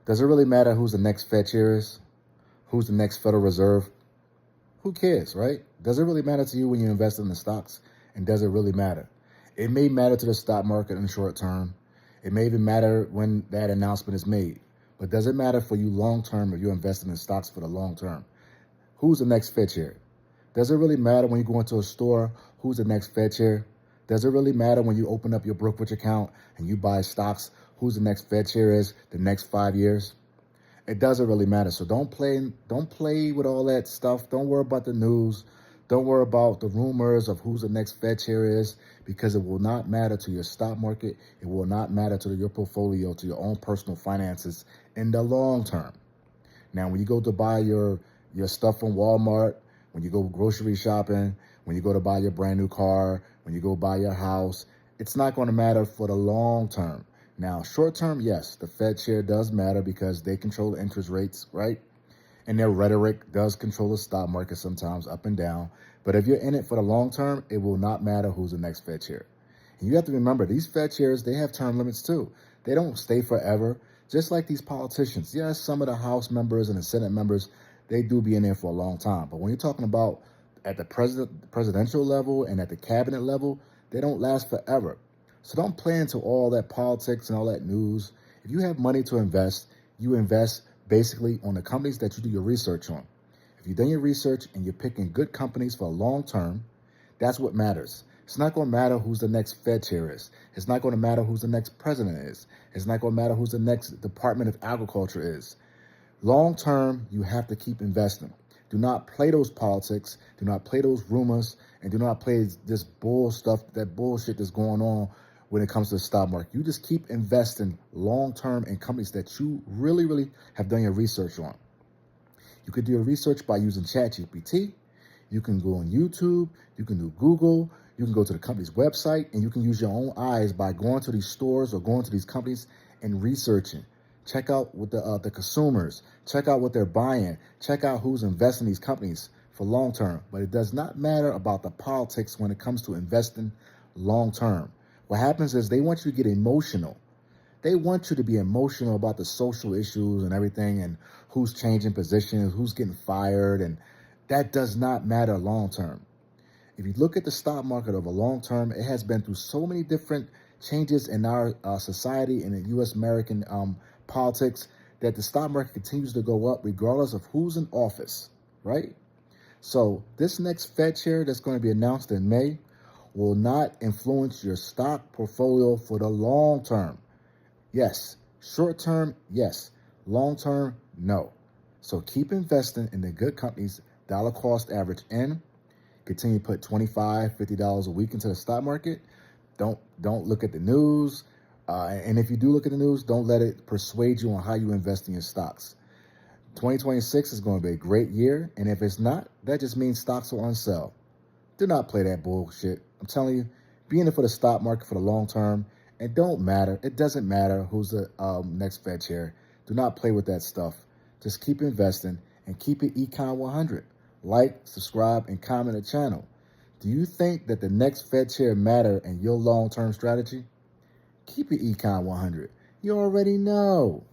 Does it really matter who's the next Fed chair is? Who's the next Federal Reserve? Who cares, right? Does it really matter to you when you invest in the stocks? And does it really matter? It may matter to the stock market in the short term. It may even matter when that announcement is made. But does it matter for you long term if you're investing in stocks for the long term? Who's the next Fed chair? Does it really matter when you go into a store who's the next Fed chair? Does it really matter when you open up your brokerage account and you buy stocks who's the next Fed chair is the next 5 years? It doesn't really matter. So don't play with all that stuff. Don't worry about the news. Don't worry about the rumors of who's the next Fed chair is, because it will not matter to your stock market. It will not matter to your portfolio, to your own personal finances in the long term. Now, when you go to buy your stuff from Walmart, when you go grocery shopping, when you go to buy your brand new car, when you go buy your house, it's not going to matter for the long term. Now, short term, yes, the Fed chair does matter because they control the interest rates, right? And their rhetoric does control the stock market sometimes up and down. But if you're in it for the long term, it will not matter who's the next Fed chair. And you have to remember, these Fed chairs, they have term limits too. They don't stay forever. Just like these politicians. Yes, some of the House members and the Senate members, they do be in there for a long time. But when you're talking about at the presidential level and at the cabinet level, they don't last forever. So don't play into all that politics and all that news. If you have money to invest, you invest basically on the companies that you do your research on. If you've done your research and you're picking good companies for a long term, that's what matters. It's not going to matter who's the next Fed chair is. It's not going to matter who's the next president is. It's not going to matter who's the next Department of Agriculture is. Long term, you have to keep investing. Do not play those politics. Do not play those rumors. And do not play this that bullshit that's going on when it comes to the stock market. You just keep investing long term in companies that you really, really have done your research on. You could do your research by using ChatGPT. You can go on YouTube. You can do Google. You can go to the company's website, and you can use your own eyes by going to these stores or going to these companies and researching. Check out what the consumers, check out what they're buying, check out who's investing in these companies for long term. But it does not matter about the politics when it comes to investing long term. What happens is they want you to get emotional. They want you to be emotional about the social issues and everything and who's changing positions, who's getting fired, and that does not matter long term. If you look at the stock market over long term, it has been through so many different changes in our society and in U.S. American politics that the stock market continues to go up regardless of who's in office, right? So this next Fed chair that's going to be announced in May will not influence your stock portfolio for the long term. Yes. Short term, yes. Long term, no. So keep investing in the good companies, dollar cost average in. Continue to put $25, $50 a week into the stock market. Don't look at the news. And if you do look at the news, don't let it persuade you on how you invest in your stocks. 2026 is going to be a great year. And if it's not, that just means stocks are on sale. Do not play that bullshit. I'm telling you, be in it for the stock market for the long term. And it doesn't matter who's the next Fed chair. Do not play with that stuff. Just keep investing and keep it Econ 100. Like, subscribe, and comment the channel. Do you think that the next Fed chair matter in your long-term strategy? Keep it Econ 100. You already know.